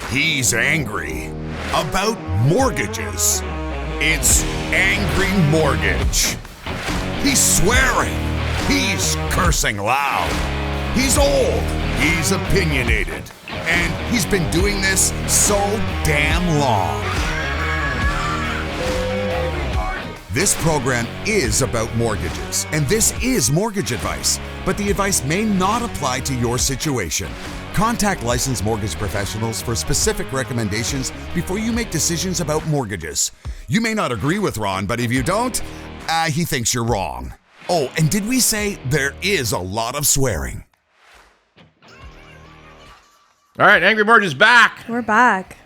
He's angry about mortgages. It's Angry Mortgage. He's swearing. He's cursing loud. He's old. He's opinionated. And he's been doing this so damn long. This program is about mortgages, and this is mortgage advice, but the advice may not apply to your situation. Contact licensed mortgage professionals for specific recommendations before you make decisions about mortgages. You may not agree with Ron, but if you don't, he thinks you're wrong. Oh, and did we say there is a lot of swearing? All right, Angry Mortgage is back. We're back.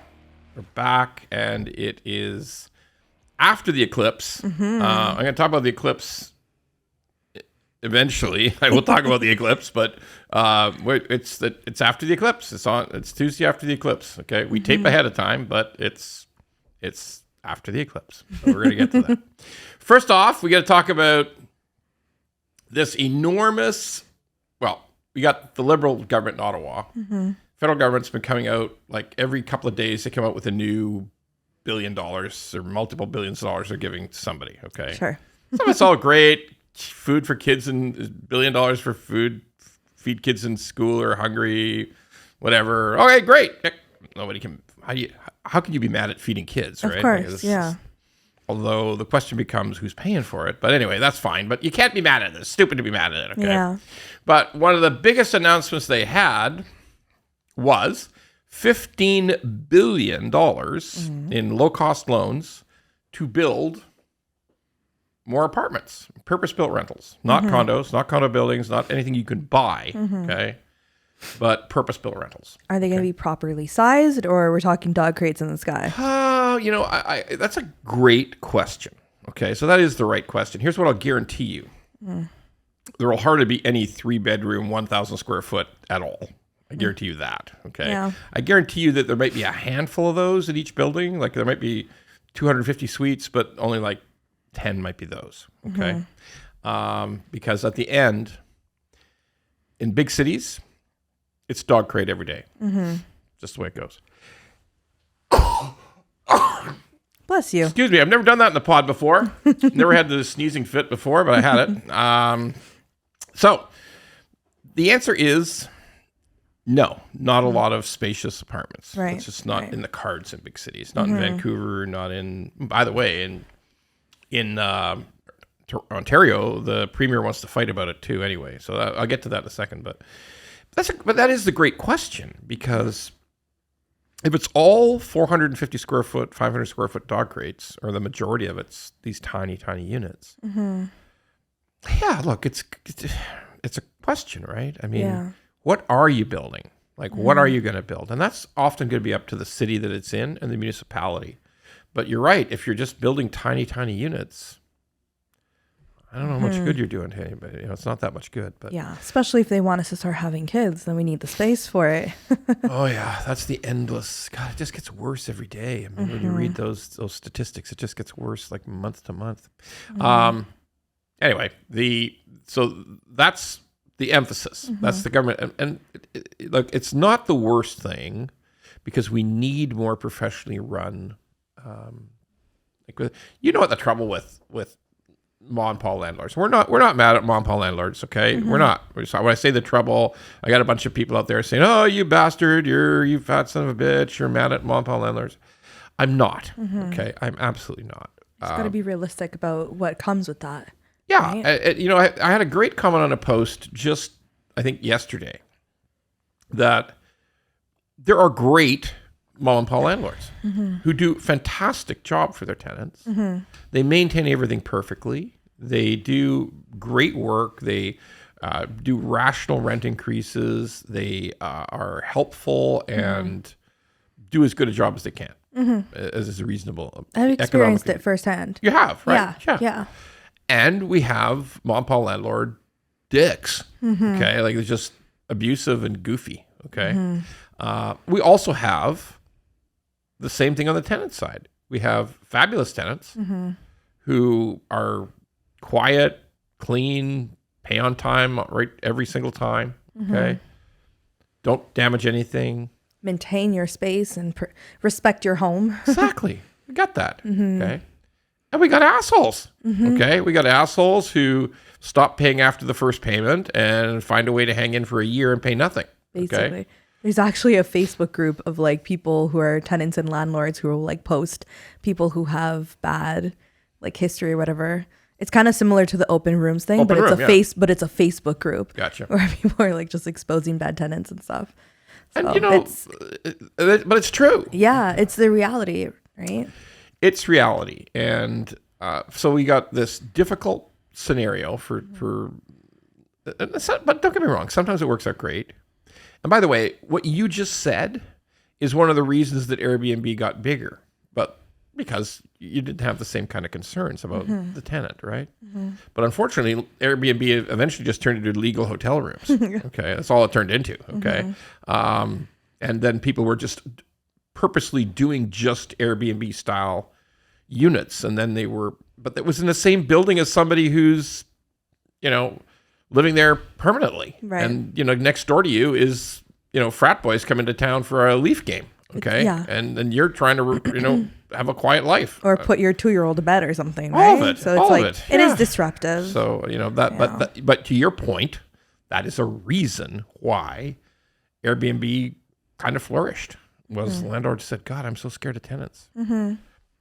We're back, and it is after the eclipse. I'm going to talk about the eclipse eventually. I will talk about the eclipse, but it's after the eclipse. It's Tuesday after the eclipse. Okay, we tape ahead of time, but it's after the eclipse. So we're going to get to that. First off, we got to talk about this enormous. Well, we got the Liberal government in Ottawa. Federal government's been coming out like every couple of days. They come out with a new $1 billion or multiple billions of dollars they're giving to somebody. Okay, Sure. So it's all great. Food for kids and $1 billion for food, feed kids in school or hungry, whatever. Okay, great. Nobody can. How can you be mad at feeding kids, right? Of course, yeah. Although the question becomes who's paying for it. But anyway, that's fine. But you can't be mad at it. It's stupid to be mad at it. Okay. Yeah. But one of the biggest announcements they had was $15 billion in low-cost loans to build more apartments, purpose-built rentals, not condos, not condo buildings, not anything you can buy, okay, but purpose-built rentals. Are they going to be properly sized, or we're talking dog crates in the sky? I that's a great question. Okay, so that is the right question. Here's what I'll guarantee you. There will hardly be any 3-bedroom, 1,000 square foot at all. I guarantee you that, okay? Yeah. I guarantee you that there might be a handful of those at each building. Like there might be 250 suites, but only like 10 might be those, okay? Because at the end, in big cities, it's dog crate every day. Just the way it goes. Bless you. Excuse me, I've never done that in the pod before. Never had the sneezing fit before, but I had it. So the answer is no, not a lot of spacious apartments. Right. It's just not in the cards in big cities. Not in Vancouver, not in, by the way, in Ontario, the premier wants to fight about it too anyway. So I'll get to that in a second. But that is the great question, because if it's all 450 square foot, 500 square foot dog crates, or the majority of it's these tiny, tiny units. Yeah, look, it's a question, right? I mean, what are you building? Like, what are you going to build? And that's often going to be up to the city that it's in and the municipality. But you're right. If you're just building tiny, tiny units, I don't know how much good you're doing to anybody. It's not that much good. But Yeah, especially if they want us to start having kids, then we need the space for it. oh yeah, that's the endless. God, it just gets worse every day. I mean, when you read those statistics, it just gets worse, like month to month. Anyway, so that's the emphasis. That's the government, and look, it's not the worst thing, because we need more professionally run. You know what the trouble with mom and pop landlords? We're not mad at mom and pop landlords, okay? We're not. When I say the trouble, I got a bunch of people out there saying, "Oh, you bastard! You fat son of a bitch! You're mad at mom and pop landlords." I'm not. Okay, I'm absolutely not. It's got to be realistic about what comes with that. Yeah, right? I had a great comment on a post just, I think, yesterday, that there are great mom and pop landlords who do fantastic job for their tenants. They maintain everything perfectly. They do great work. They do rational rent increases. They are helpful and do as good a job as they can, as is reasonable. I've experienced it firsthand. You have, right? Yeah. And we have mom and pop landlord dicks. Okay, like they're just abusive and goofy. Okay, we also have the same thing on the tenant side. We have fabulous tenants who are quiet, clean, pay on time, right, every single time. Okay, don't damage anything. maintain your space and respect your home. Exactly. We got that. Okay. And we got assholes. Okay. We got assholes who stop paying after the first payment and find a way to hang in for a year and pay nothing. Basically. Okay? There's actually a Facebook group of like people who are tenants and landlords who will like post people who have bad like history or whatever. It's kind of similar to the open rooms thing, but it's a Facebook group. Gotcha. Where people are like just exposing bad tenants and stuff. So And but it's true. Yeah, it's the reality, right? It's reality. And so we got this difficult scenario but don't get me wrong, sometimes it works out great. And by the way, what you just said is one of the reasons that Airbnb got bigger, but because you didn't have the same kind of concerns about the tenant, right? But unfortunately, Airbnb eventually just turned into legal hotel rooms. Okay, that's all it turned into. Okay, and then people were just purposely doing just Airbnb style units, and then but it was in the same building as somebody who's, living there permanently. Right. And, next door to you is, frat boys come into town for a Leaf game. Okay. Yeah. And you're trying to, have a quiet life. Or put your 2-year-old to bed or something, right? All of it. So it's all of like, it. it is disruptive. So, but to your point, that is a reason why Airbnb kind of flourished. Was landlords said, God, I'm so scared of tenants.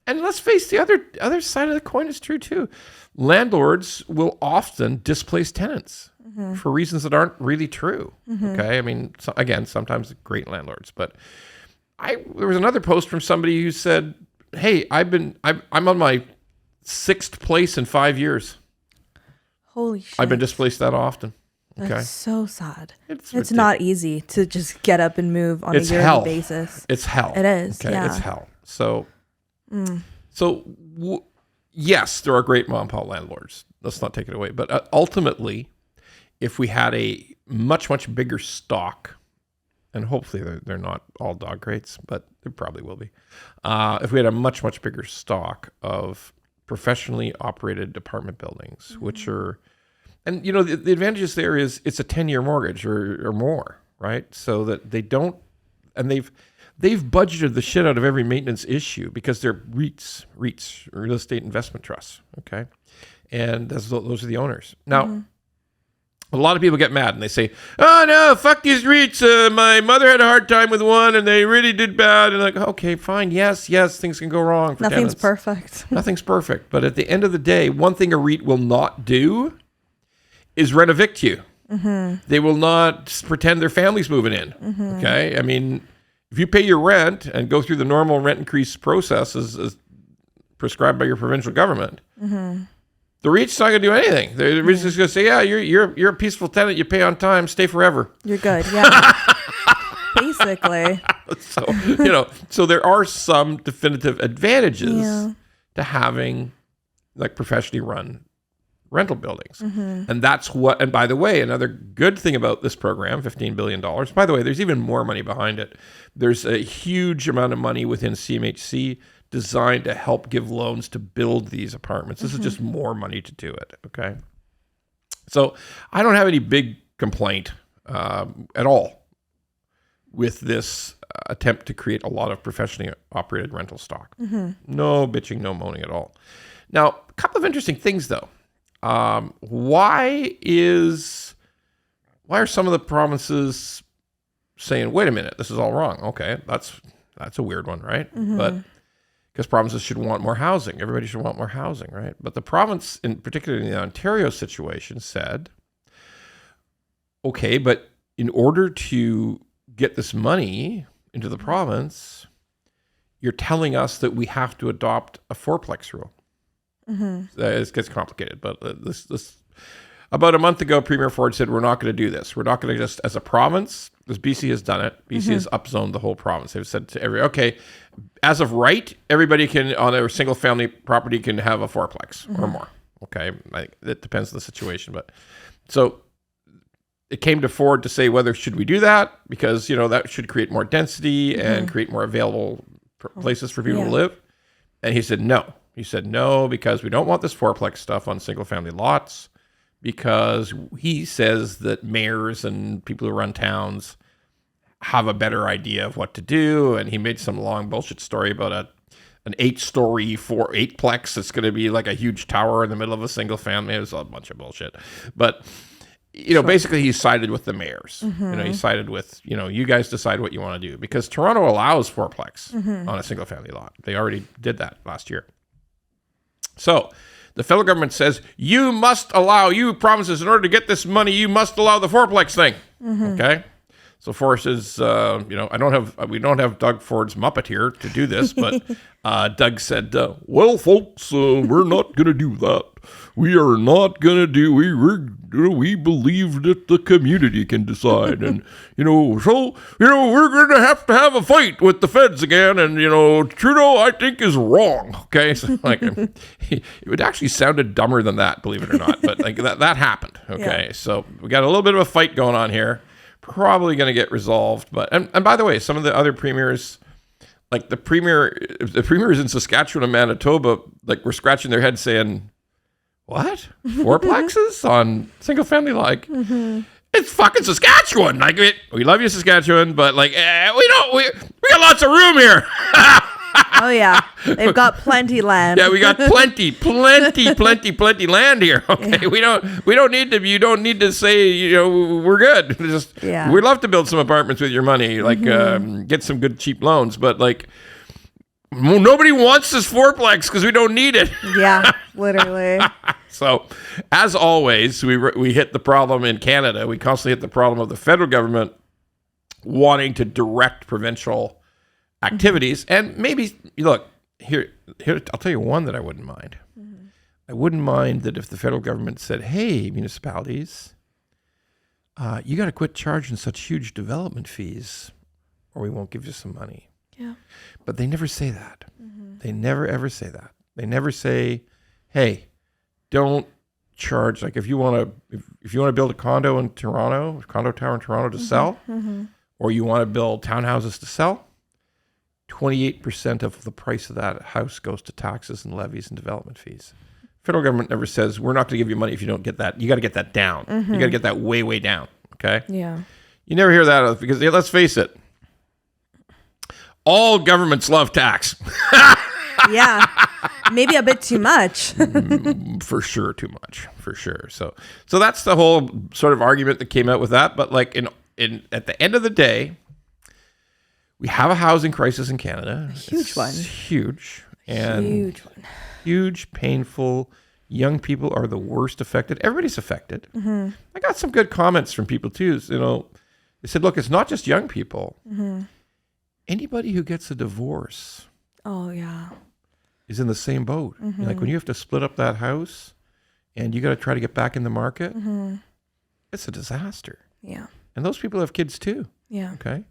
And let's face the other side of the coin is true too. Landlords will often displace tenants for reasons that aren't really true. Okay, I mean, sometimes great landlords, but there was another post from somebody who said, "Hey, I'm on my 6th place in 5 years. Holy shit! I've been displaced that often." Okay, That's so sad. It's not easy to just get up and move on a yearly basis. It's hell. It is. Okay, yeah. it's hell. Yes, there are great mom and pop landlords. Let's not take it away. But ultimately, if we had a much, much bigger stock, and hopefully they're not all dog crates, but there probably will be. If we had a much, much bigger stock of professionally operated apartment buildings, which are, and the advantages there is it's a 10-year mortgage or more, right? So that they don't, and they've budgeted the shit out of every maintenance issue because they're REITs, real estate investment trusts, okay? And those are the owners. Now, a lot of people get mad and they say, oh no, fuck these REITs. My mother had a hard time with one and they really did bad. And like, okay, fine. Yes, things can go wrong for Nothing's tenants. perfect. Nothing's perfect. But at the end of the day, one thing a REIT will not do is rent evict you. They will not pretend their family's moving in, okay? I mean, if you pay your rent and go through the normal rent increase process as prescribed by your provincial government, the REIT's not going to do anything. The REIT's just going to say, yeah, you're a peaceful tenant. You pay on time. Stay forever. You're good. Yeah. Basically. So there are some definitive advantages to having like professionally run rental buildings. And that's what, and by the way, another good thing about this program, $15 billion, by the way, there's even more money behind it. There's a huge amount of money within CMHC designed to help give loans to build these apartments. This is just more money to do it, okay? So I don't have any big complaint at all with this attempt to create a lot of professionally operated rental stock. No bitching, no moaning at all. Now, a couple of interesting things though. Why are some of the provinces saying, wait a minute, this is all wrong? Okay, that's a weird one, right? But because provinces should want more housing. Everybody should want more housing, right? But the province, in particular in the Ontario situation, said, okay, but in order to get this money into the province, you're telling us that we have to adopt a Fourplex Rule. It gets complicated, but this about a month ago, Premier Ford said, we're not going to do this. We're not going to just, as a province, because BC has done it. BC has upzoned the whole province. They've said to okay, as of right, everybody can, on a single family property, can have a fourplex or more. Okay. It depends on the situation, but so it came to Ford to say, whether should we do that? Because, that should create more density and create more available places for people to live. And he said, no. He said, no, because we don't want this fourplex stuff on single family lots, because he says that mayors and people who run towns have a better idea of what to do. And he made some long bullshit story about an 8-story eightplex that's going to be like a huge tower in the middle of a single family. It was a bunch of bullshit. But, basically he sided with the mayors. He sided with, you guys decide what you want to do. Because Toronto allows fourplex on a single family lot. They already did that last year. So the federal government says, you promises in order to get this money, you must allow the fourplex thing. Okay? So Forrest is, we don't have Doug Ford's Muppet here to do this, but Doug said, well, folks, we're not going to do that. We are not going to do, we believe that the community can decide. And, so, we're going to have a fight with the feds again. And, Trudeau, I think, is wrong. Okay. So, it actually sounded dumber than that, believe it or not. But that happened. Okay. Yeah. So we got a little bit of a fight going on here. Probably going to get resolved. But, and by the way, some of the other premiers, like the premiers in Saskatchewan and Manitoba, were scratching their heads saying, what? Fourplexes on single family? It's fucking Saskatchewan. We love you, Saskatchewan, but we got lots of room here. Oh yeah, they've got plenty land. Yeah, we got plenty land here. Okay, yeah. We don't need to. You don't need to say we're good. We'd love to build some apartments with your money, get some good cheap loans, but nobody wants this fourplex because we don't need it. Yeah, literally. So, as always, we hit the problem in Canada. We constantly hit the problem of the federal government wanting to direct provincial activities. And maybe, look, here I'll tell you one that I wouldn't mind. I wouldn't mind that if the federal government said, hey, municipalities, you got to quit charging such huge development fees or we won't give you some money. Yeah. But they never say that. They never, ever say that. They never say, hey, don't charge, if you want to build a condo in Toronto, condo tower in Toronto to sell, or you want to build townhouses to sell, 28% of the price of that house goes to taxes and levies and development fees. Federal government never says, we're not going to give you money if you don't get that. You got to get that down. You got to get that way, way down. Okay? Yeah. You never hear that because, let's face it, all governments love tax. Yeah. Maybe a bit too much. For sure, too much. For sure. So that's the whole sort of argument that came out with that. But at the end of the day, we have a housing crisis in Canada. Huge one. Huge. And huge one. Huge, painful. Young people are the worst affected. Everybody's affected. I got some good comments from people too. They said, look, it's not just young people. Anybody who gets a divorce. Oh, yeah. Is in the same boat. When you have to split up that house and you got to try to get back in the market, it's a disaster. Yeah. And those people have kids too. Yeah. Okay.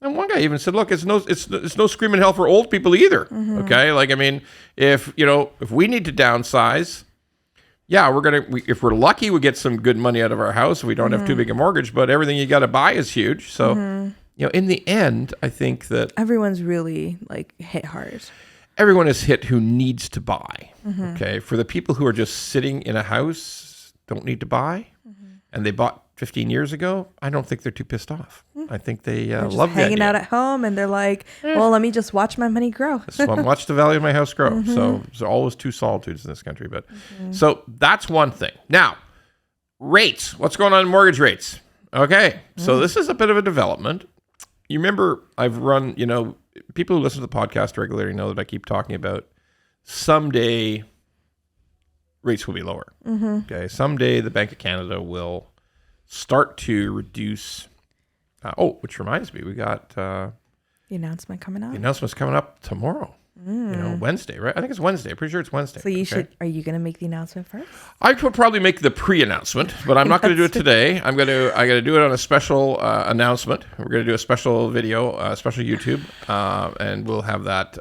And one guy even said, look, it's no screaming hell for old people either. Okay. If we need to downsize, yeah, if we're lucky, we get some good money out of our house. We don't have too big a mortgage, but everything you got to buy is huge. So, in the end, I think that everyone's really hit hard. Everyone is hit who needs to buy. Okay. For the people who are just sitting in a house, don't need to buy, and they bought 15 years ago, I don't think they're too pissed off. I think they love the hanging out at home, and they're like, well, let me just watch my money grow. Watch the value of my house grow. So there's always two solitudes in this country. But so that's one thing. Now, rates. What's going on in mortgage rates? Okay. So this is a bit of a development. You remember I've run, people who listen to the podcast regularly know that I keep talking about someday rates will be lower. Okay. Someday the Bank of Canada will start to reduce. Which reminds me, we got the announcement coming up. The announcement's coming up tomorrow. Wednesday, right? I think it's Wednesday. Pretty sure it's Wednesday. So you should. Are you going to make the announcement first? I could probably make the pre-announcement, but I'm not going to do it today. I got to do it on a special announcement. We're going to do a special video, special YouTube, and we'll have that.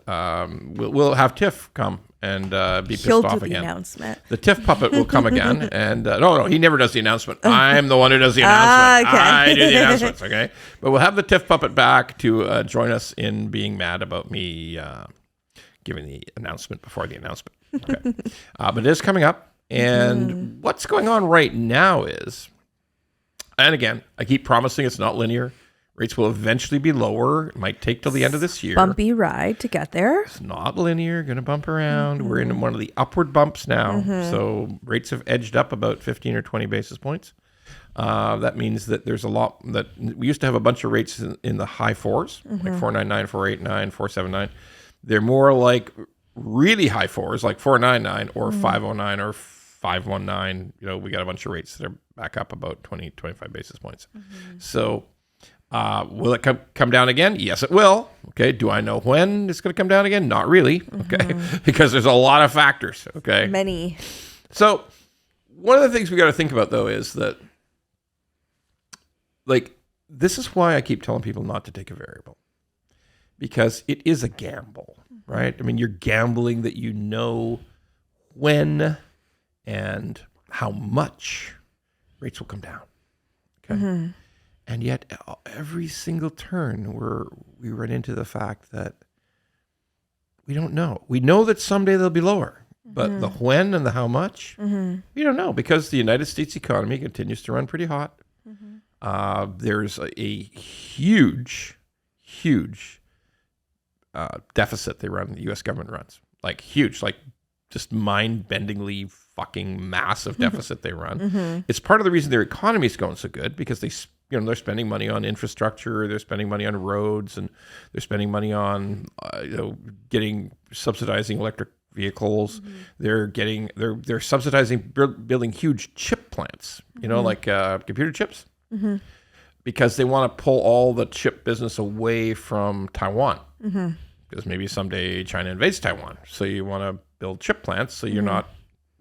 We'll have Tiff come and be pissed off again. Announcement. The Tiff puppet will come again, and no, he never does the announcement. I'm the one who does the announcement. Okay. I do the announcements. Okay, but we'll have the Tiff puppet back to join us in being mad about me giving the announcement before the announcement. Okay, but it is coming up, and what's going on right now is, and again, I keep promising it's not linear. Rates will eventually be lower. It might take till the end of this year. Bumpy ride to get there. It's not linear, going to bump around. We're in one of the upward bumps now. So rates have edged up about 15 or 20 basis points. That means that there's a lot that we used to have a bunch of rates in the high fours, like 499, 489, 479. They're more like really high fours, like 499 or 509 or 519. We got a bunch of rates that are back up about 20, 25 basis points. So will it come down again? Yes, it will. Okay. Do I know when it's going to come down again? Not really. Okay. Because there's a lot of factors. Okay. Many. So one of the things we got to think about, though, is that, like, this is why I keep telling people not to take a variable, because it is a gamble, right? I mean, you're gambling that you know when and how much rates will come down. Okay. And yet every single turn we run into the fact that we don't know. We know that someday they'll be lower, but the when and the how much, we don't know, because the United States economy continues to run pretty hot. There's a huge deficit the U.S. government runs. Like huge, like just mind-bendingly fucking massive deficit they run. It's part of the reason their economy is going so good, because they're spending money on infrastructure, they're spending money on roads, and they're spending money on subsidizing electric vehicles. They're subsidizing building huge chip plants, like computer chips, because they want to pull all the chip business away from Taiwan, because maybe someday China invades Taiwan. So you want to build chip plants so you're not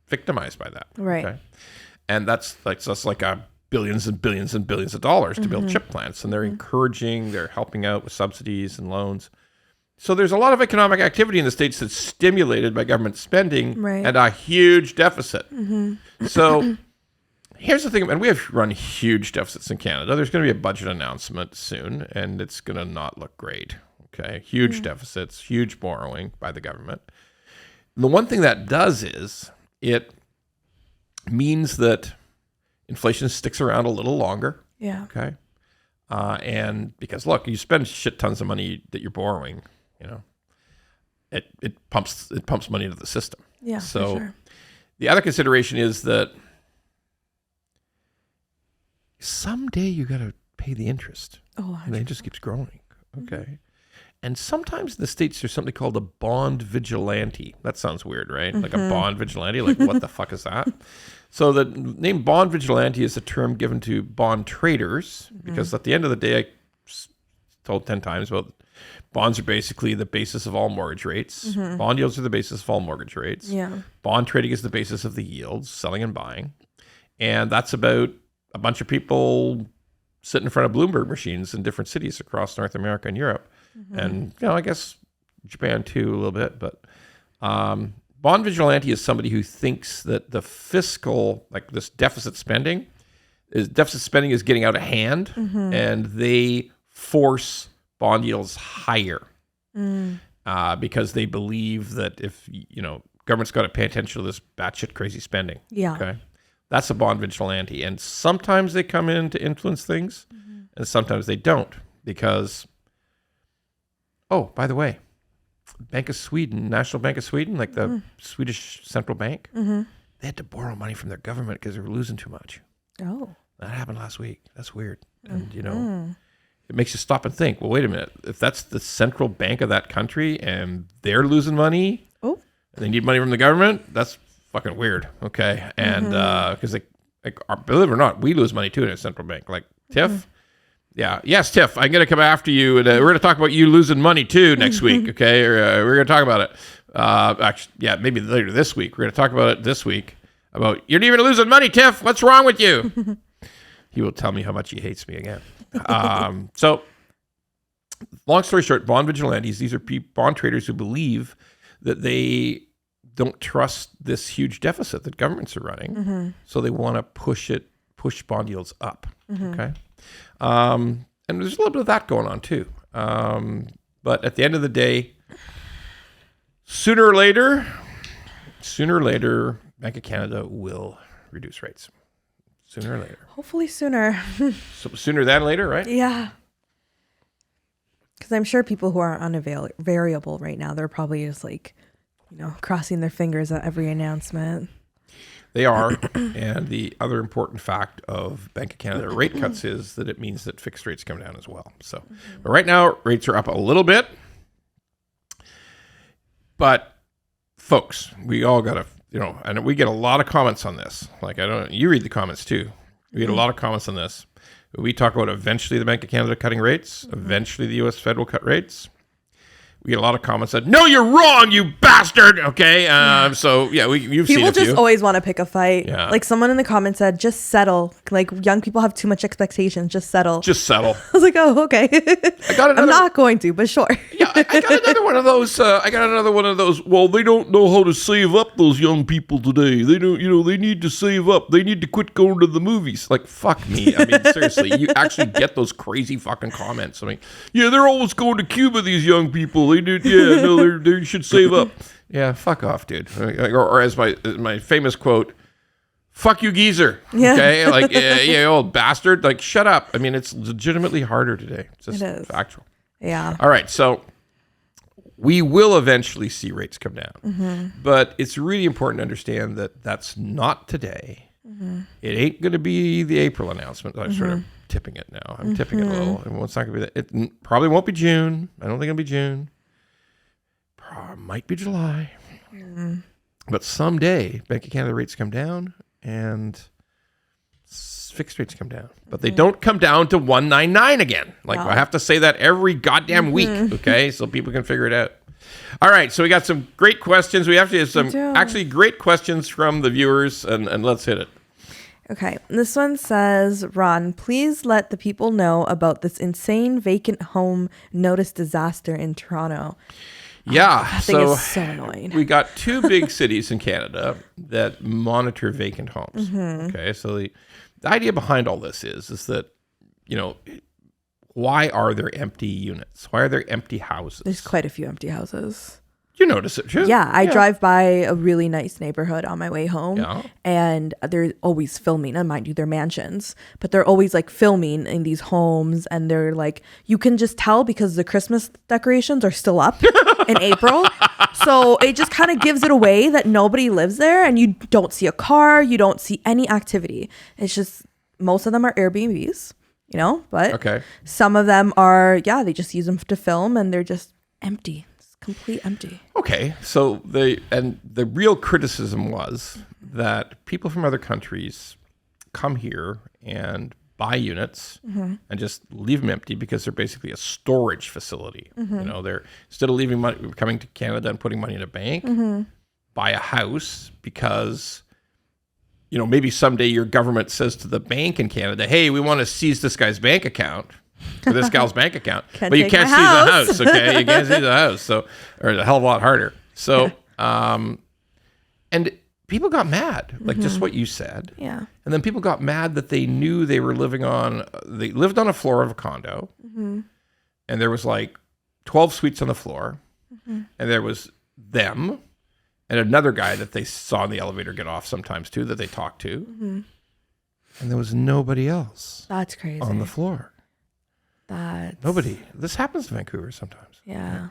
victimized by that. Right. Okay? And that's like billions and billions and billions of dollars to build chip plants. And they're helping out with subsidies and loans. So there's a lot of economic activity in the States that's stimulated by government spending and a huge deficit. So here's the thing, and we have run huge deficits in Canada. There's going to be a budget announcement soon, and it's going to not look great. Okay, huge deficits, huge borrowing by the government. And the one thing that does is it means that inflation sticks around a little longer. Yeah. Okay. And because look, you spend shit tons of money that you're borrowing, it pumps money into the system. Yeah. So for sure. The other consideration is that someday you got to pay the interest. Oh, and it just keeps growing. Okay. And sometimes in the States there's something called a bond vigilante. That sounds weird, right? Like a bond vigilante. Like, what the fuck is that? So the name bond vigilante is a term given to bond traders, because at the end of the day, I told 10 times about bonds are basically the basis of all mortgage rates. Bond yields are the basis of all mortgage rates. Yeah. Bond trading is the basis of the yields, selling and buying. And that's about a bunch of people sitting in front of Bloomberg machines in different cities across North America and Europe. And, I guess Japan too, a little bit. But bond vigilante is somebody who thinks that the fiscal, like this deficit spending is getting out of hand, and they force bond yields higher because they believe that if, government's got to pay attention to this batshit crazy spending. Yeah. Okay. That's a bond vigilante. And sometimes they come in to influence things, and sometimes they don't, because, oh, by the way, Bank of Sweden, National Bank of Sweden, like the Swedish central bank, they had to borrow money from their government because they were losing too much. Oh. That happened last week. That's weird. And, it makes you stop and think, well, wait a minute. If that's the central bank of that country and they're losing money and they need money from the government, that's fucking weird. Okay. And because believe it or not, we lose money too in a central bank. Like Tiff. Yeah. Yes, Tiff, I'm going to come after you. And we're going to talk about you losing money too next week. Okay. Or, we're going to talk about it. Actually, yeah, maybe later this week. We're going to talk about it this week. About, you're even losing money, Tiff. What's wrong with you? He will tell me how much he hates me again. So long story short, bond vigilantes, these are bond traders who believe that they don't trust this huge deficit that governments are running. So they want to push bond yields up. Okay. And there's a little bit of that going on too. But at the end of the day, sooner or later, Bank of Canada will reduce rates. Sooner or later. Hopefully sooner. So sooner than later, right? Yeah. Because I'm sure people who are variable right now, they're probably just like, crossing their fingers at every announcement. They are. And the other important fact of Bank of Canada rate cuts is that it means that fixed rates come down as well. So, but right now, rates are up a little bit. But folks, we all got to, and we get a lot of comments on this. Like, you read the comments too. We get a lot of comments on this. We talk about eventually the Bank of Canada cutting rates, eventually the U.S. federal cut rates. We get a lot of comments that, no, you're wrong, you bastard. Okay. So yeah, you've seen people a few. just always want to pick a fight. Yeah. Like someone in the comments said, just settle. Like young people have too much expectations. Just settle. Just settle. I was like, oh, okay. I'm not going to, but sure. Yeah, I got another one of those. Well, they don't know how to save up, those young people today. They don't, they need to save up. They need to quit going to the movies. Like, fuck me. I mean, seriously, you actually get those crazy fucking comments. I mean, yeah, they're always going to Cuba, these young people. They do, yeah, no, they should save up. Yeah, fuck off, dude. Or as my famous quote, fuck you, geezer. Yeah. Okay, like yeah, old bastard. Like, shut up. I mean, it's legitimately harder today. It's just it is. factual. Yeah. All right, so we will eventually see rates come down, but it's really important to understand that that's not today. It ain't going to be the April announcement. I'm sort of tipping it now. I'm tipping it a little. It's not going to be that. It probably won't be June. I don't think it'll be June. Might be July. But someday, Bank of Canada rates come down and fixed rates come down. But they don't come down to 199 again. Like, I have to say that every goddamn week, okay? So people can figure it out. All right, so we got some great questions. We have to have some actually great questions from the viewers, and let's hit it. Okay, this one says, Ron, please let the people know about this insane vacant home notice disaster in Toronto. Yeah, that thing is so annoying. We got two big cities in Canada that monitor vacant homes. Okay, so the idea behind all this is that, why are there empty units? Why are there empty houses? There's quite a few empty houses. You notice it too? Yeah, I drive by a really nice neighborhood on my way home, and they're always filming. And mind you, they're mansions, but they're always like filming in these homes, and they're like, you can just tell because the Christmas decorations are still up in April. So it just kind of gives it away that nobody lives there, and you don't see a car, you don't see any activity. It's just, most of them are Airbnbs, but some of them are, they just use them to film, and they're just empty. Complete empty. Okay, so the real criticism was that people from other countries come here and buy units and just leave them empty because they're basically a storage facility. They're, instead of leaving money, coming to Canada and putting money in a bank, buy a house because maybe someday your government says to the bank in Canada, hey, we want to seize this guy's bank account. For this gal's bank account, but you can't see the house. Okay, you can't see the house, so or it's a hell of a lot harder. So, and people got mad, like just what you said. Yeah. And then people got mad that they knew they lived on a floor of a condo, and there was like 12 suites on the floor, and there was them and another guy that they saw in the elevator get off sometimes too, that they talked to, and there was nobody else. That's crazy. On the floor. Nobody. This happens in Vancouver sometimes. Yeah.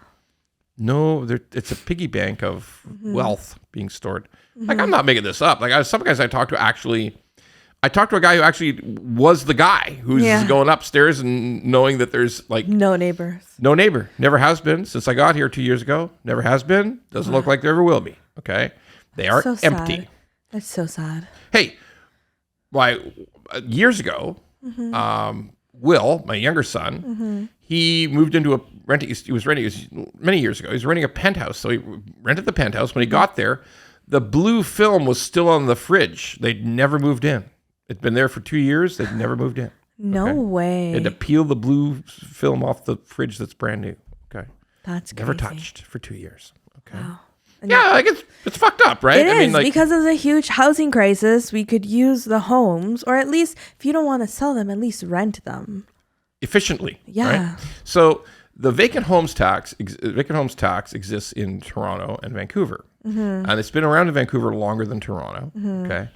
No, it's a piggy bank of wealth being stored. Like, I'm not making this up. Like, some guys I talked to I talked to a guy who actually was the guy who's going upstairs and knowing that there's like no neighbors. No neighbor. Never has been since I got here 2 years ago. Never has been. Doesn't look like there ever will be. Okay. They are empty. Sad. That's so sad. Hey, years ago, Will, my younger son, he moved into a renting. He was many years ago. He was renting a penthouse. So he rented the penthouse. When he got there, the blue film was still on the fridge. They'd never moved in. It'd been there for 2 years. They'd never moved in. No way. They had to peel the blue film off the fridge that's brand new. Okay. That's crazy. Never touched for 2 years. Okay. Wow. Yeah, like it's fucked up, right? It is, because of the huge housing crisis. We could use the homes, or at least if you don't want to sell them, at least rent them efficiently. Yeah. Right? So the vacant homes tax exists in Toronto and Vancouver, and it's been around in Vancouver longer than Toronto. Okay.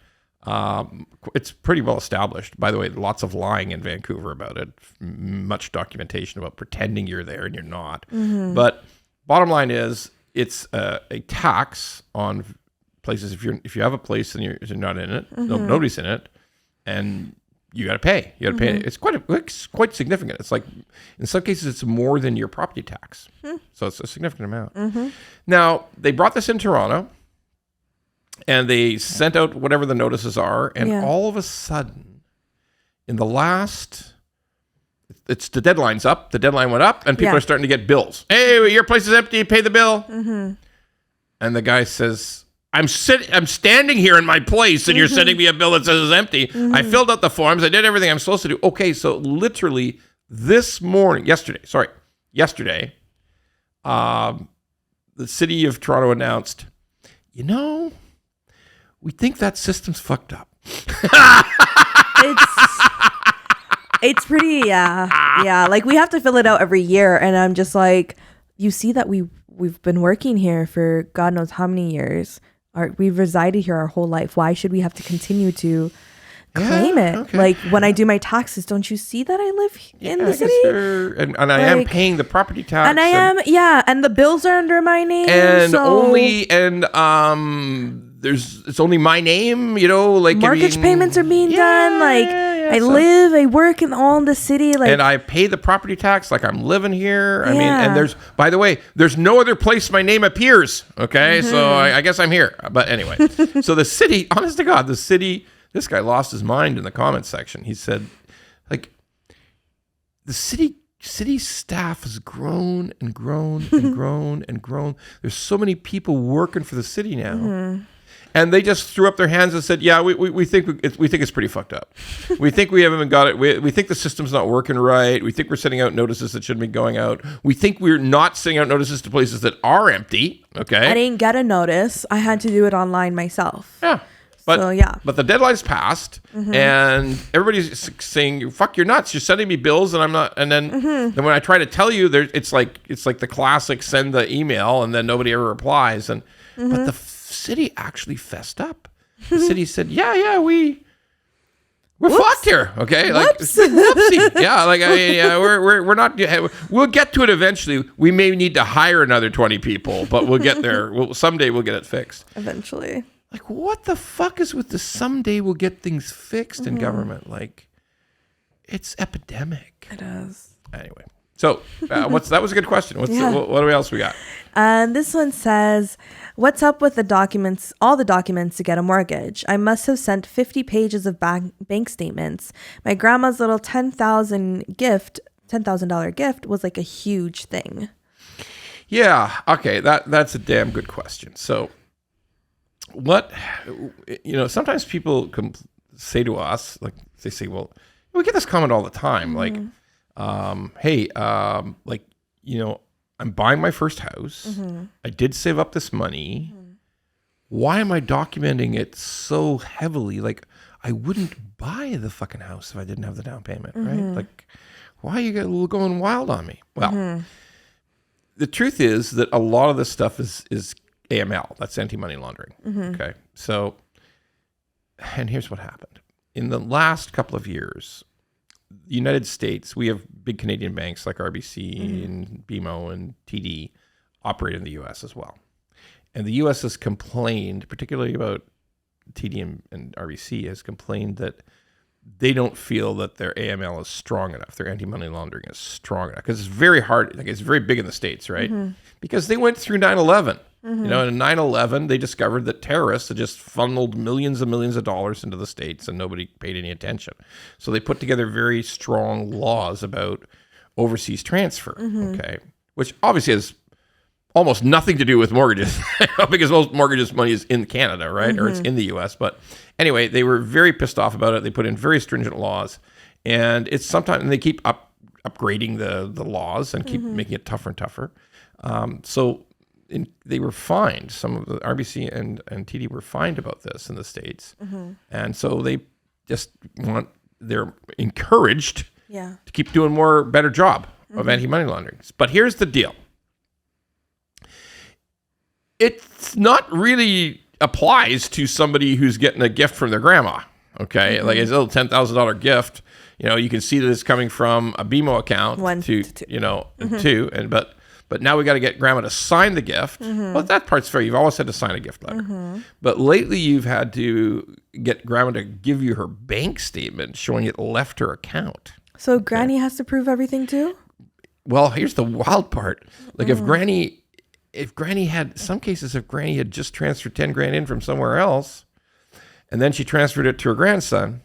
It's pretty well established. By the way, lots of lying in Vancouver about it. Much documentation about pretending you're there and you're not. But bottom line is, it's a tax on places. If you have a place and you're not in it, nobody's in it, and you got to pay. You got to pay. It's quite significant. It's like, in some cases, it's more than your property tax. So it's a significant amount. Now, they brought this in Toronto, and they sent out whatever the notices are, and all of a sudden, in the last, the deadline's up. The deadline went up, and people are starting to get bills. Hey, your place is empty. Pay the bill. And the guy says, I'm standing here in my place, and you're sending me a bill that says it's empty. I filled out the forms. I did everything I'm supposed to do. Okay, so literally yesterday, the city of Toronto announced, we think that system's fucked up. It's pretty, yeah. Like, we have to fill it out every year, and I'm just like, you see that we've been working here for God knows how many years. We've resided here our whole life. Why should we have to continue to claim it? Okay. Like, when I do my taxes, don't you see that I live in the city? And I am paying the property tax. And I am, and the bills are under my name. And it's only my name, like mortgage payments are being done. Like, I work in all in the city. Like, and I pay the property tax like I'm living here. I mean, and by the way, there's no other place my name appears. Okay. So I guess I'm here. But anyway, so the city, honest to God, this guy lost his mind in the comments section. He said, like, the city staff has grown and grown and grown and grown. There's so many people working for the city now. And they just threw up their hands and said, we think it's pretty fucked up. We think we haven't got it. We think the system's not working right. We think we're sending out notices that shouldn't be going out. We think we're not sending out notices to places that are empty. Okay. I didn't get a notice. I had to do it online myself. Yeah. But the deadline's passed, and everybody's saying, "Fuck, you're nuts! You're sending me bills, and I'm not." And then when I try to tell you, it's like the classic send the email, and then nobody ever replies. And but the city actually fessed up. The city said, "Yeah, we're fucked here." Okay, like whoopsie. Yeah, like we're not. We'll get to it eventually. We may need to hire another 20 people, but we'll get there. Someday we'll get it fixed. Eventually. Like, what the fuck is with the someday we'll get things fixed in government? Like, it's epidemic. It is. Anyway, so that was a good question. What else we got? This one says, what's up with all the documents to get a mortgage? I must have sent 50 pages of bank statements. My grandma's little $10,000 gift was like a huge thing. Yeah. Okay. That's a damn good question. So, sometimes people say to us, like, they say, well, we get this comment all the time, like, hey, I'm buying my first house. I did save up this money. Why am I documenting it so heavily? Like, I wouldn't buy the fucking house if I didn't have the down payment, right? Like, why are you going wild on me? Well, the truth is that a lot of this stuff is AML, that's anti-money laundering. Okay. So, and here's what happened. In the last couple of years, the United States, we have big Canadian banks like RBC and BMO and TD operate in the US as well. And the US has complained, particularly about TD and RBC, has complained that they don't feel that their AML is strong enough. Their anti-money laundering is strong enough. Because it's very hard. Like, it's very big in the States, right? Because they went through 9/11. And in 9/11, they discovered that terrorists had just funneled millions and millions of dollars into the States, and nobody paid any attention. So they put together very strong laws about overseas transfer, okay, which obviously has almost nothing to do with mortgages because most mortgages money is in Canada, right? Or it's in the US. But anyway, they were very pissed off about it. They put in very stringent laws, and it's sometimes, and they keep upgrading the laws and keep making it tougher and tougher. They were fined. Some of the RBC and TD were fined about this in the States. And so they're encouraged to keep doing better job of anti-money laundering. But here's the deal. It's not really applies to somebody who's getting a gift from their grandma. Okay, like it's a little $10,000 gift. You can see that it's coming from a BMO account to two, but now we got to get grandma to sign the gift. Well, that part's fair. You've always had to sign a gift letter. But lately you've had to get grandma to give you her bank statement showing it left her account. So Granny has to prove everything too? Well, here's the wild part. Like if Granny had, some cases, if Granny had just transferred 10 grand in from somewhere else, and then she transferred it to her grandson,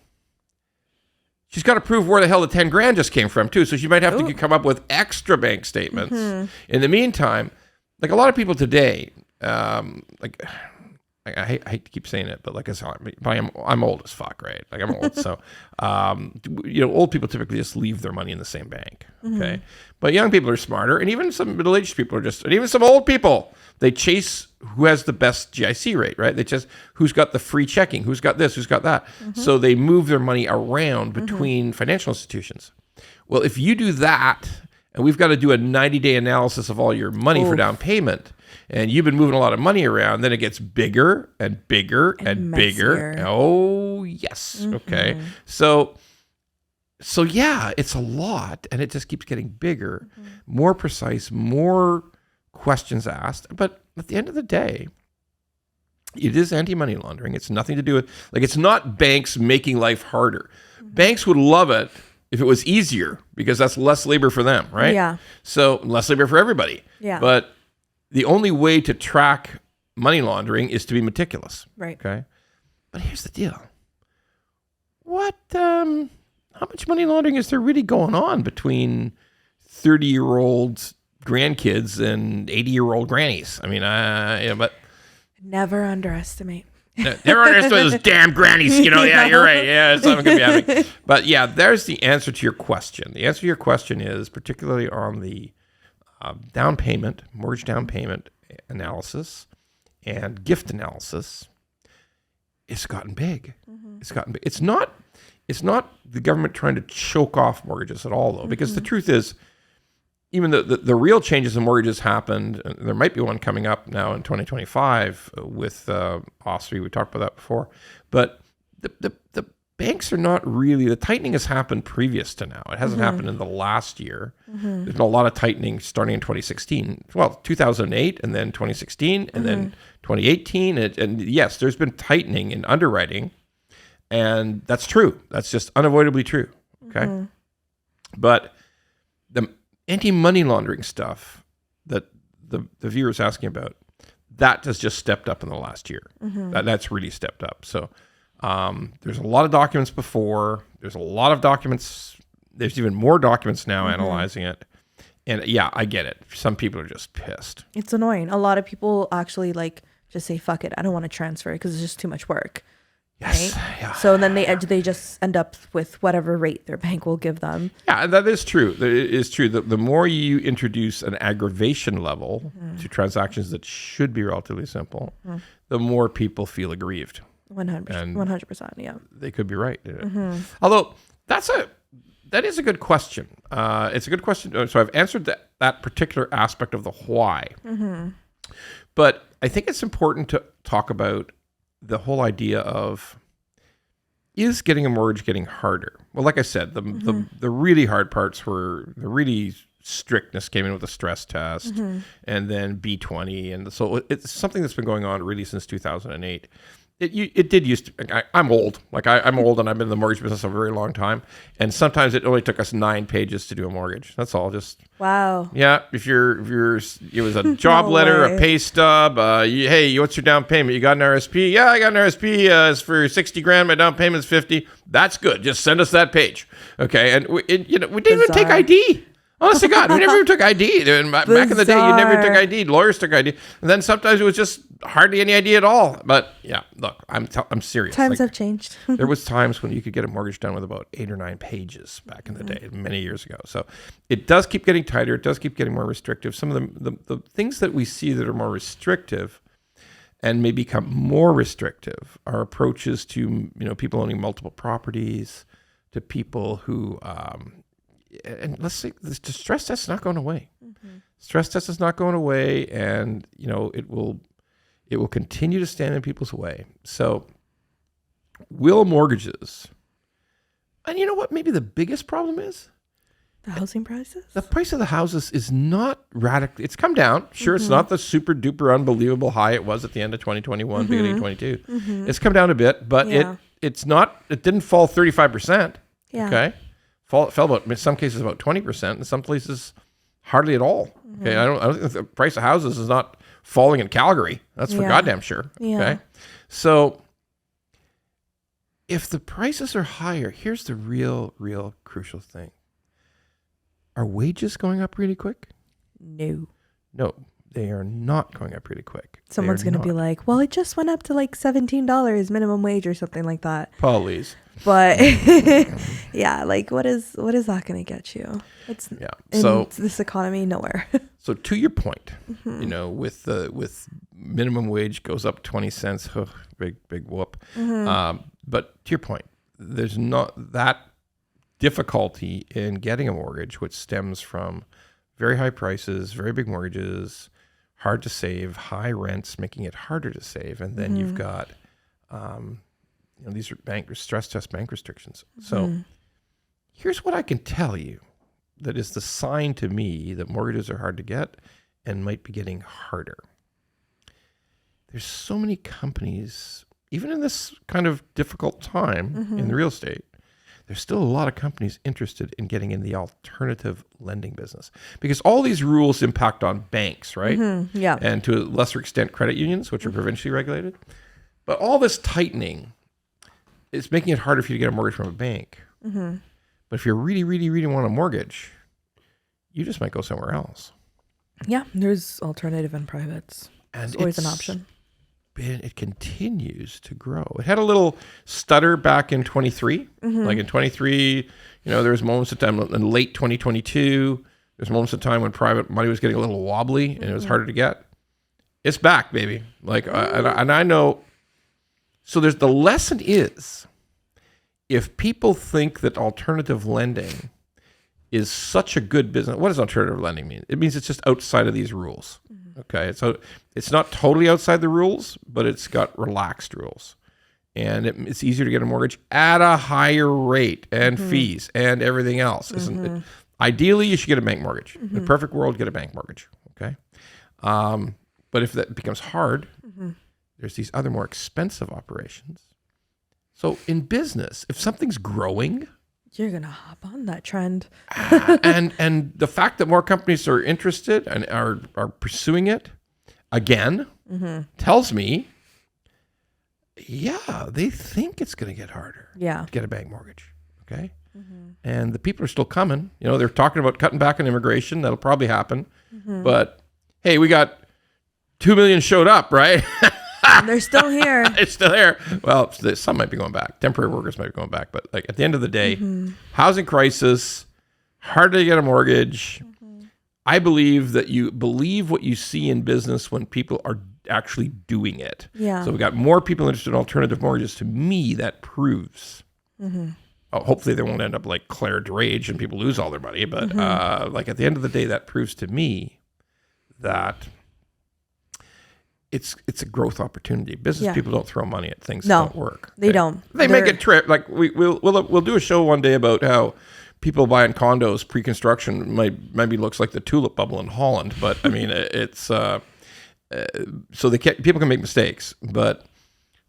she's got to prove where the hell the 10 grand just came from too. So she might have to come up with extra bank statements. In the meantime, like a lot of people today, like I hate to keep saying it, but like I'm old as fuck, right? Like I'm old. So, old people typically just leave their money in the same bank. Okay. But young people are smarter. And even some middle-aged people and even some old people, they chase who has the best GIC rate, right? They just, who's got the free checking, who's got this, who's got that. So they move their money around between financial institutions. Well, if you do that, and we've got to do a 90-day analysis of all your money for down payment, and you've been moving a lot of money around, then it gets bigger and bigger and bigger. Oh, yes. Okay. So yeah, it's a lot, and it just keeps getting bigger, more precise, more questions asked. But at the end of the day, it is anti-money laundering. It's nothing to do with, like, it's not banks making life harder. Banks would love it if it was easier, because that's less labor for them, right? Yeah. So less labor for everybody. Yeah. But the only way to track money laundering is to be meticulous. Right. Okay. But here's the deal. How much money laundering is there really going on between 30-year-old grandkids and 80-year-old grannies? I mean, but never underestimate. Never underestimate those damn grannies. Yeah, you're right. Yeah, it's not going to be happening. But yeah, there's the answer to your question. The answer to your question is, particularly on the mortgage down payment analysis and gift analysis, it's gotten big. It's gotten big. It's not the government trying to choke off mortgages at all, though, because the truth is, even the real changes in mortgages happened, and there might be one coming up now in 2025 with OSFI. We talked about that before. But the banks are not really, the tightening has happened previous to now. It hasn't happened in the last year. There's been a lot of tightening starting in 2016. Well, 2008 and then 2016 and then 2018. And yes, there's been tightening in underwriting. And that's true. That's just unavoidably true. Okay. But the anti-money laundering stuff that the viewer is asking about, that has just stepped up in the last year. That's really stepped up. So there's a lot of documents before. There's a lot of documents. There's even more documents now analyzing it. And yeah, I get it. Some people are just pissed. It's annoying. A lot of people actually just say, fuck it, I don't want to transfer because it's just too much work. Yes. Right? Yeah. So then they just end up with whatever rate their bank will give them. Yeah, that is true. It is true. The more you introduce an aggravation level to transactions that should be relatively simple, the more people feel aggrieved. 100%. Yeah. They could be right. Although that is a good question. It's a good question. So I've answered that particular aspect of the why. But I think it's important to talk about the whole idea of, is getting a mortgage getting harder? Well, like I said, the really hard parts were the really strictness came in with a stress test and then B20. And so it's something that's been going on really since 2008. It did used to, I'm old. I'm old and I've been in the mortgage business a very long time. And sometimes it only took us 9 pages to do a mortgage. That's all. Just, wow. Yeah. If it was a job letter, a pay stub, hey, what's your down payment? You got an RSP? Yeah, I got an RSP. It's for 60 grand. My down payment's 50. That's good. Just send us that page. Okay. And we didn't even take ID. Honest to God, we never even took ID. Back in the day, you never took ID. Lawyers took ID. And then sometimes it was just hardly any ID at all. But yeah, look, I'm serious. Times have changed. There was times when you could get a mortgage done with about 8 or 9 pages back in the day, many years ago. So it does keep getting tighter. It does keep getting more restrictive. Some of the things that we see that are more restrictive and may become more restrictive are approaches to people owning multiple properties, to people who and let's say the stress test is not going away. Stress test is not going away, and it will It will continue to stand in people's way. So will mortgages, and you know what maybe the biggest problem is? The housing prices? The price of the houses is not radical. It's come down. Sure, it's not the super duper unbelievable high it was at the end of 2021, beginning of 22. It's come down a bit, but it didn't fall 35%. Yeah. Okay. It fell about, in some cases, about 20%. In some places, hardly at all. Okay. I don't think the price of houses is not falling in Calgary. That's for goddamn sure. Yeah. Okay. So if the prices are higher, here's the real crucial thing. Are wages going up really quick? No, they are not going up really quick. Someone's going to be like, well, it just went up to like $17 minimum wage or something like that. Please. But yeah, like what is that going to get you? It's in this economy, nowhere. So to your point, with minimum wage goes up 20 cents, big whoop. But to your point, there's not that difficulty in getting a mortgage, which stems from very high prices, very big mortgages, hard to save, high rents, making it harder to save. And then you've got, these are stress test bank restrictions. So here's what I can tell you that is the sign to me that mortgages are hard to get and might be getting harder. There's so many companies, even in this kind of difficult time in the real estate, there's still a lot of companies interested in getting in the alternative lending business because all these rules impact on banks, right? Yeah. And to a lesser extent, credit unions, which are provincially regulated. But all this tightening is making it harder for you to get a mortgage from a bank. But if you really, really, really want a mortgage, you just might go somewhere else. Yeah, there's alternative and privates. And it's always an option. It continues to grow. It had a little stutter back in 23. Like in 23, there was moments of time in late 2022. There's moments of time when private money was getting a little wobbly and it was harder to get. It's back, baby. Like, and I know. So there's the lesson is, if people think that alternative lending is such a good business, what does alternative lending mean? It means it's just outside of these rules. Okay, so it's not totally outside the rules, but it's got relaxed rules. And it's easier to get a mortgage at a higher rate and fees and everything else. Ideally, you should get a bank mortgage. In the perfect world, get a bank mortgage. Okay, but if that becomes hard, there's these other more expensive operations. So in business, if something's growing, you're going to hop on that trend. and the fact that more companies are interested and are pursuing it, again, tells me, they think it's going to get harder to get a bank mortgage. Okay? And the people are still coming. They're talking about cutting back on immigration. That'll probably happen. But, hey, we got 2 million showed up, right? They're still here. It's still here. Well, some might be going back. Temporary workers might be going back. But like at the end of the day, housing crisis, hard to get a mortgage. I believe that you believe what you see in business when people are actually doing it. Yeah. So we got more people interested in alternative mortgages. To me, that proves. Hopefully they won't end up like Claire Drage and people lose all their money. But like at the end of the day, that proves to me that it's a growth opportunity. Business people don't throw money at things that don't work. They don't. They make it trip. Like we'll do a show one day about how people buying condos pre-construction maybe looks like the tulip bubble in Holland. But I mean, it's so people can make mistakes. But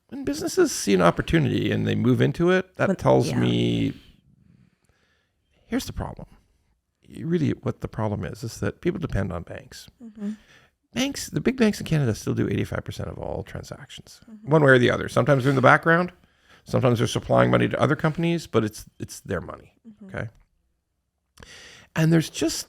when businesses see an opportunity and they move into it, that tells me here's the problem. Really, what the problem is that people depend on banks. Banks, the big banks in Canada still do 85% of all transactions, one way or the other. Sometimes they're in the background. Sometimes they're supplying money to other companies, but it's their money, okay? And there's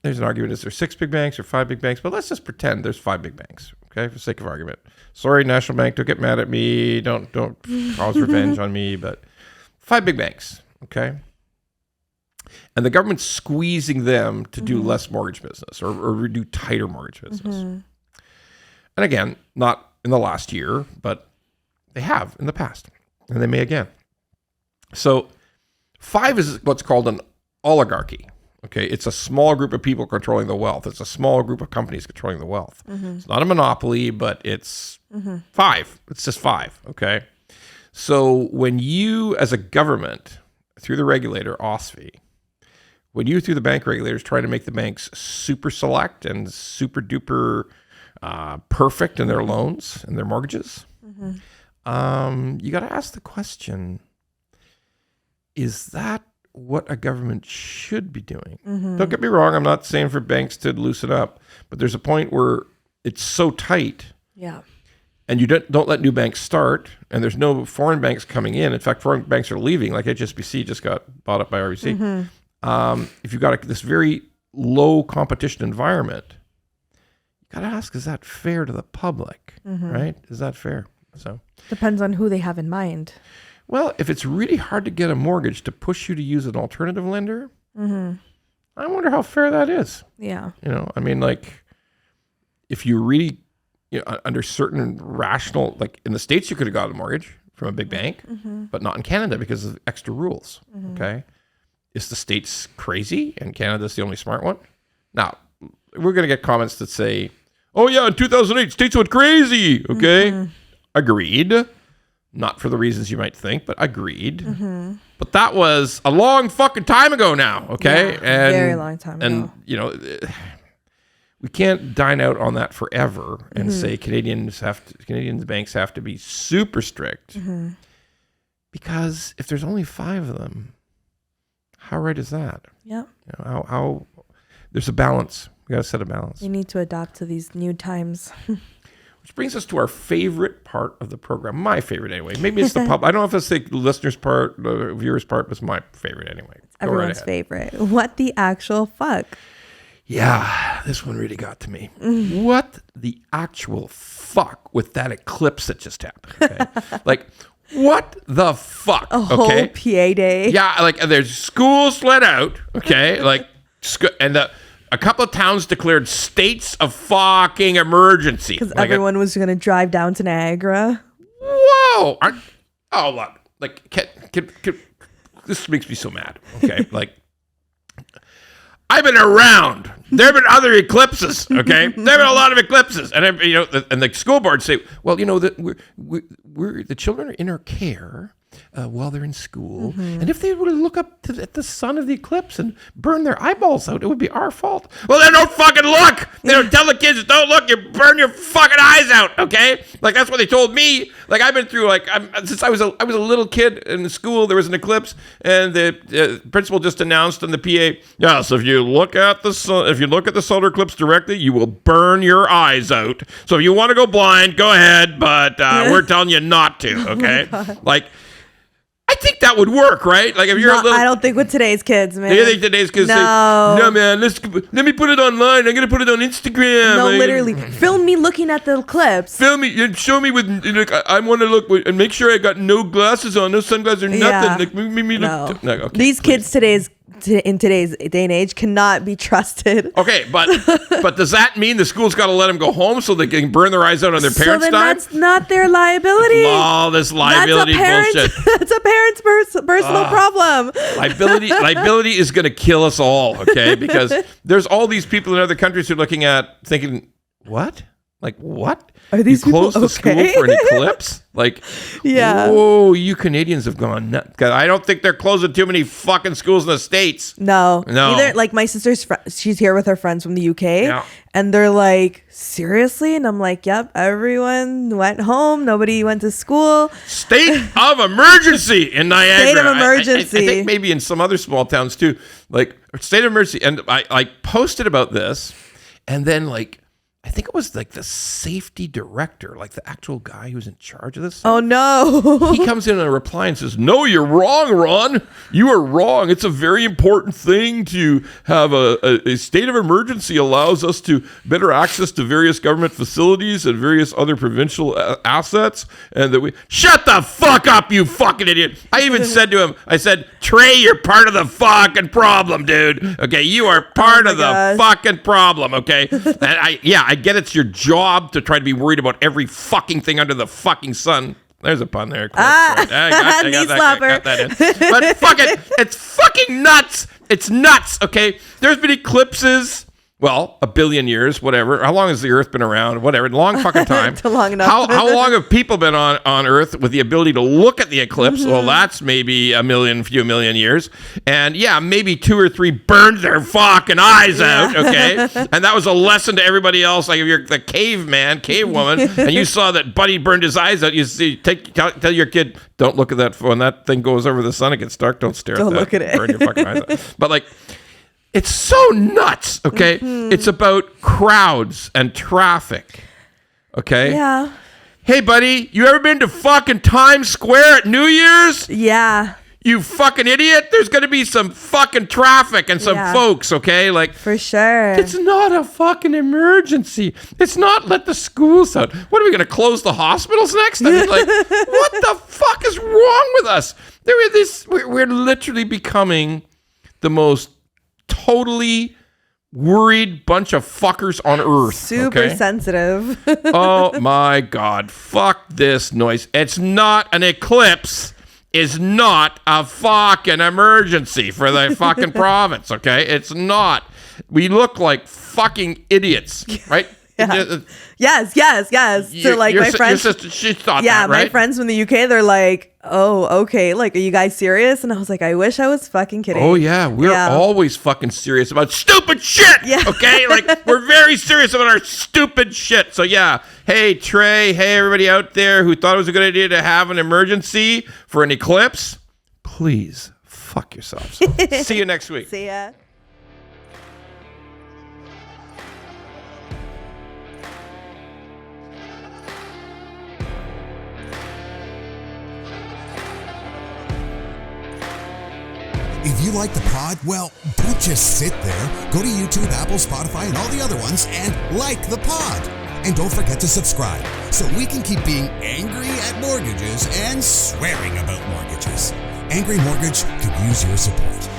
an argument, is there 6 big banks or 5 big banks? But let's just pretend there's 5 big banks, okay, for the sake of argument. Sorry, National Bank, don't get mad at me. Don't cause revenge on me, but 5 big banks, okay? And the government's squeezing them to do less mortgage business or do tighter mortgage business. And again, not in the last year, but they have in the past, and they may again. So 5 is what's called an oligarchy. Okay, it's a small group of people controlling the wealth. It's a small group of companies controlling the wealth. It's not a monopoly, but it's 5. It's just 5, okay? So when you, as a government, through the regulator, OSFI, when you, through the bank regulators, try to make the banks super select and super duper perfect in their loans and their mortgages, you got to ask the question, is that what a government should be doing? Don't get me wrong, I'm not saying for banks to loosen up, but there's a point where it's so tight. Yeah. And you don't let new banks start, and there's no foreign banks coming in. In fact, foreign banks are leaving. Like HSBC just got bought up by RBC. If you've got this very low competition environment, you got to ask, is that fair to the public, right? Is that fair? So depends on who they have in mind. Well, if it's really hard to get a mortgage to push you to use an alternative lender, I wonder how fair that is. Yeah. I mean, like, if you really, under certain rational, like in the States, you could have got a mortgage from a big bank, but not in Canada because of extra rules. Okay. Is the States crazy and Canada's the only smart one? Now, we're going to get comments that say, oh yeah, in 2008, States went crazy. Okay. Agreed. Not for the reasons you might think, but agreed. But that was a long fucking time ago now. Okay. Yeah, very long time ago. And, we can't dine out on that forever and say Canadian banks have to be super strict, because if there's only 5 of them, how right is that? Yeah. How there's a balance. We got to set a balance. We need to adapt to these new times. Which brings us to our favorite part of the program. My favorite, anyway. Maybe it's the public. I don't know if it's the listeners' part, the viewers' part, but it's my favorite anyway. Everyone's favorite. What the actual fuck? Yeah, this one really got to me. What the actual fuck with that eclipse that just happened? Okay? Like, what the fuck? A whole PA day. Yeah, like there's schools let out. Okay, like, and a couple of towns declared states of fucking emergency because everyone was going to drive down to Niagara. Whoa! Look, like, this makes me so mad. Okay, like. I've been around. There have been other eclipses, okay? There have been a lot of eclipses. And, and the school boards say, well, that we're the children are in our care while they're in school. And if they were to look up at the sun of the eclipse and burn their eyeballs out, it would be our fault. Well, then don't fucking look. They don't tell the kids, don't look, you burn your fucking eyes out, okay? Like, that's what they told me. Like, I've been through, since I was a little kid in school, there was an eclipse, and the principal just announced on the PA, yeah, so if you look at the solar eclipse directly, you will burn your eyes out. So if you want to go blind, go ahead, but we're telling you not to, okay? I think that would work, right? Like, if you're I don't think with today's kids, man. You think today's kids say, no, man, let me put it online. I'm going to put it on Instagram. No, literally. Film me looking at the eclipse. Film me and show me with, I want to look and make sure I got no glasses on, no sunglasses or nothing. Yeah. Like, me look. No, okay, these kids in today's day and age cannot be trusted. Okay, but does that mean the school's got to let them go home so they can burn their eyes out on their parents' time? That's not their liability. All this liability bullshit. That's a parent's personal problem. Liability is going to kill us all, okay? Because there's all these people in other countries who are looking at thinking, what? Like, what? Are these people closed the school for an eclipse? Like, yeah. Whoa, you Canadians have gone nuts. Because I don't think they're closing too many fucking schools in the States. No. Either, like, my sister's she's here with her friends from the UK. Yeah. And they're like, seriously? And I'm like, yep, everyone went home. Nobody went to school. State of emergency in Niagara. State of emergency. I think maybe in some other small towns too. Like, state of emergency. And I posted about this. And then, like, I think it was like the safety director, like the actual guy who's in charge of this. Oh, no. He comes in and reply and says, no, you're wrong, Ron. You are wrong. It's a very important thing to have a state of emergency allows us to better access to various government facilities and various other provincial assets. And that we shut the fuck up, you fucking idiot. I even said to him, I said, Trey, you're part of the fucking problem, dude. Okay, you are part of the fucking problem, okay? And I get it's your job to try to be worried about every fucking thing under the fucking sun. There's a pun there. Right. I got that in. But fuck it. It's fucking nuts. It's nuts, okay? There's been eclipses. Well, 1 billion years, whatever. How long has the Earth been around? Whatever. Long fucking time. Long enough. How long have people been on Earth with the ability to look at the eclipse? Mm-hmm. Well, that's maybe few million years. And yeah, maybe 2 or 3 burned their fucking eyes out, okay? And that was a lesson to everybody else. Like if you're the cavewoman, and you saw that Buddy burned his eyes out, you see, tell your kid, don't look at that. When that thing goes over the sun, it gets dark, don't stare at that. Don't look at it. Burn your fucking eyes out. But like, it's so nuts, okay? Mm-hmm. It's about crowds and traffic, okay? Yeah. Hey, buddy, you ever been to fucking Times Square at New Year's? Yeah. You fucking idiot. There's going to be some fucking traffic and some folks, okay? Like, for sure. It's not a fucking emergency. It's not let the schools out. What are we going to close the hospitals next? I mean, like, what the fuck is wrong with us? We're literally becoming the most totally worried bunch of fuckers on Earth. Super sensitive. Oh my God. Fuck this noise. It's not an eclipse. Is not a fucking emergency for the fucking province, okay? It's not. We look like fucking idiots, right? Yeah. Yes. So like my friends, your sister, she thought that, right? My friends from the UK, they're like, "Oh, okay. Like, are you guys serious?" And I was like, "I wish I was fucking kidding." Oh yeah, we're always fucking serious about stupid shit. Yeah. Okay, like we're very serious about our stupid shit. So yeah, hey Trey, hey everybody out there who thought it was a good idea to have an emergency for an eclipse, please fuck yourselves. See you next week. See ya. If you like the pod, well, don't just sit there. Go to YouTube, Apple, Spotify, and all the other ones and like the pod. And don't forget to subscribe so we can keep being angry at mortgages and swearing about mortgages. Angry Mortgage could use your support.